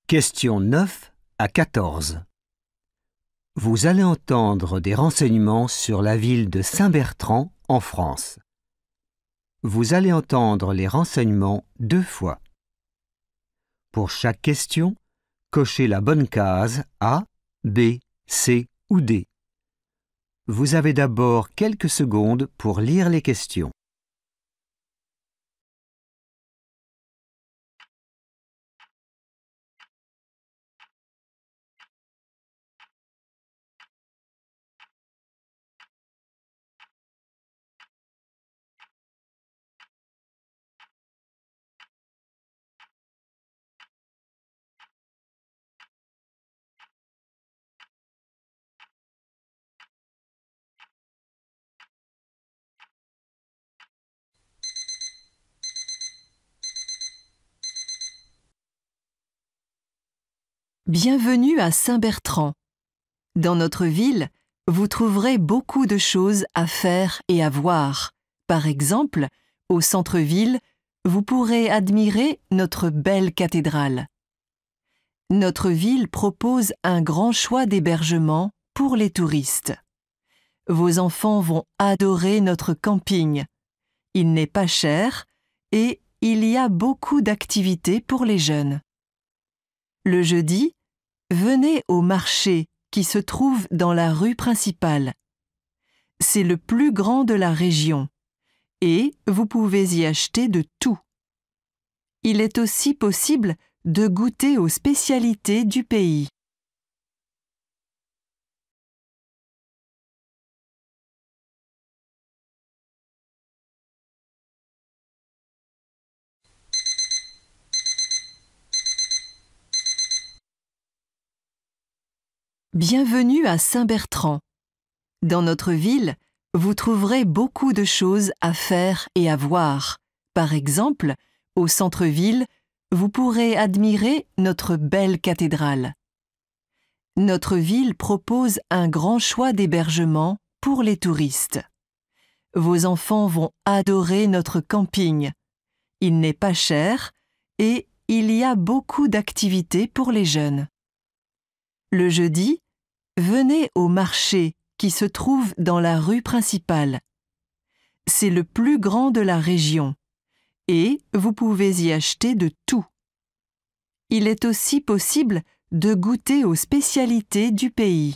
Questions 9 à 14. Vous allez entendre des renseignements sur la ville de Saint-Bertrand en France. Vous allez entendre les renseignements 2 fois. Pour chaque question, cochez la bonne case A, B, C ou D. Vous avez d'abord quelques secondes pour lire les questions. Bienvenue à Saint-Bertrand. Dans notre ville, vous trouverez beaucoup de choses à faire et à voir. Par exemple, au centre-ville, vous pourrez admirer notre belle cathédrale. Notre ville propose un grand choix d'hébergements pour les touristes. Vos enfants vont adorer notre camping. Il n'est pas cher et il y a beaucoup d'activités pour les jeunes. Le jeudi, venez au marché qui se trouve dans la rue principale. C'est le plus grand de la région et vous pouvez y acheter de tout. Il est aussi possible de goûter aux spécialités du pays. Bienvenue à Saint-Bertrand. Dans notre ville, vous trouverez beaucoup de choses à faire et à voir. Par exemple, au centre-ville, vous pourrez admirer notre belle cathédrale. Notre ville propose un grand choix d'hébergements pour les touristes. Vos enfants vont adorer notre camping. Il n'est pas cher et il y a beaucoup d'activités pour les jeunes. Le jeudi, venez au marché qui se trouve dans la rue principale. C'est le plus grand de la région et vous pouvez y acheter de tout. Il est aussi possible de goûter aux spécialités du pays.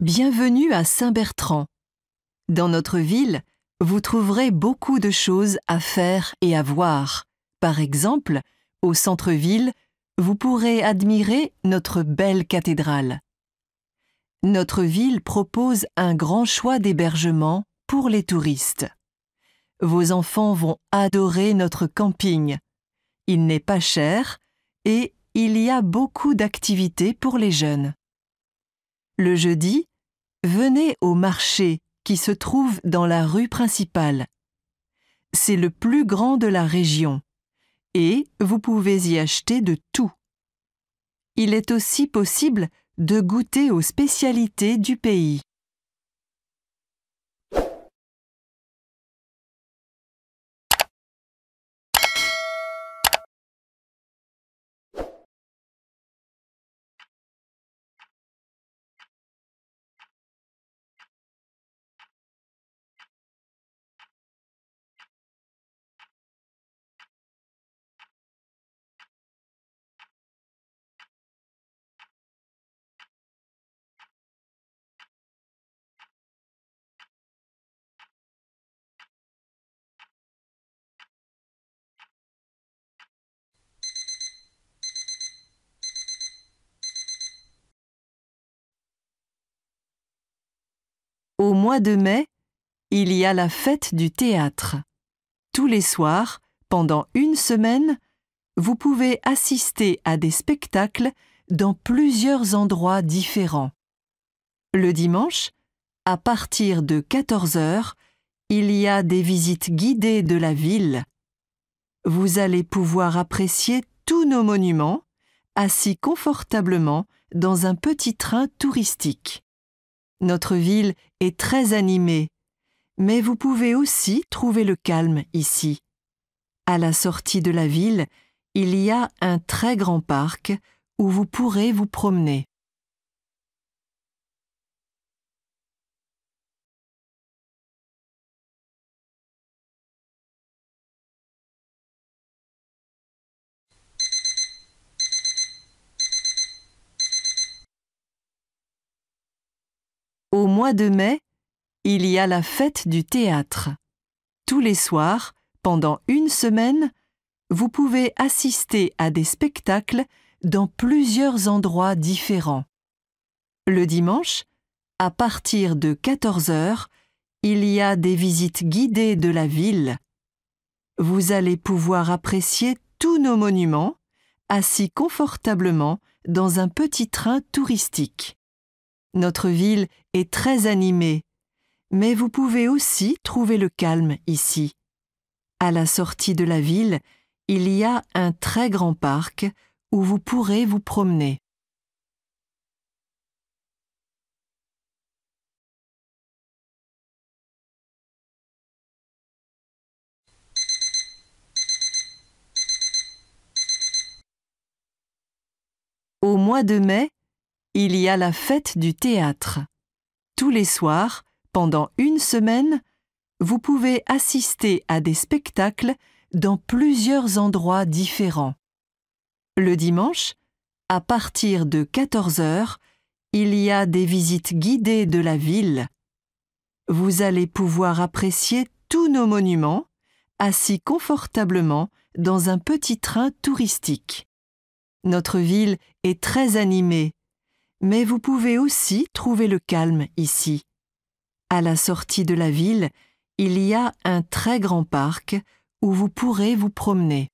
Bienvenue à Saint-Bertrand. Dans notre ville, vous trouverez beaucoup de choses à faire et à voir. Par exemple, au centre-ville, vous pourrez admirer notre belle cathédrale. Notre ville propose un grand choix d'hébergements pour les touristes. Vos enfants vont adorer notre camping. Il n'est pas cher et il y a beaucoup d'activités pour les jeunes. Le jeudi, venez au marché qui se trouve dans la rue principale. C'est le plus grand de la région et vous pouvez y acheter de tout. Il est aussi possible de goûter aux spécialités du pays. Au mois de mai, il y a la fête du théâtre. Tous les soirs, pendant une semaine, vous pouvez assister à des spectacles dans plusieurs endroits différents. Le dimanche, à partir de 14 h, il y a des visites guidées de la ville. Vous allez pouvoir apprécier tous nos monuments assis confortablement dans un petit train touristique. Notre ville est très animée, mais vous pouvez aussi trouver le calme ici. À la sortie de la ville, il y a un très grand parc où vous pourrez vous promener. Au mois de mai, il y a la fête du théâtre. Tous les soirs, pendant une semaine, vous pouvez assister à des spectacles dans plusieurs endroits différents. Le dimanche, à partir de 14 heures, il y a des visites guidées de la ville. Vous allez pouvoir apprécier tous nos monuments, assis confortablement dans un petit train touristique. Notre ville est très animée, mais vous pouvez aussi trouver le calme ici. À la sortie de la ville, il y a un très grand parc où vous pourrez vous promener. Au mois de mai, il y a la fête du théâtre. Tous les soirs, pendant une semaine, vous pouvez assister à des spectacles dans plusieurs endroits différents. Le dimanche, à partir de 14 heures, il y a des visites guidées de la ville. Vous allez pouvoir apprécier tous nos monuments, assis confortablement dans un petit train touristique. Notre ville est très animée, mais vous pouvez aussi trouver le calme ici. À la sortie de la ville, il y a un très grand parc où vous pourrez vous promener.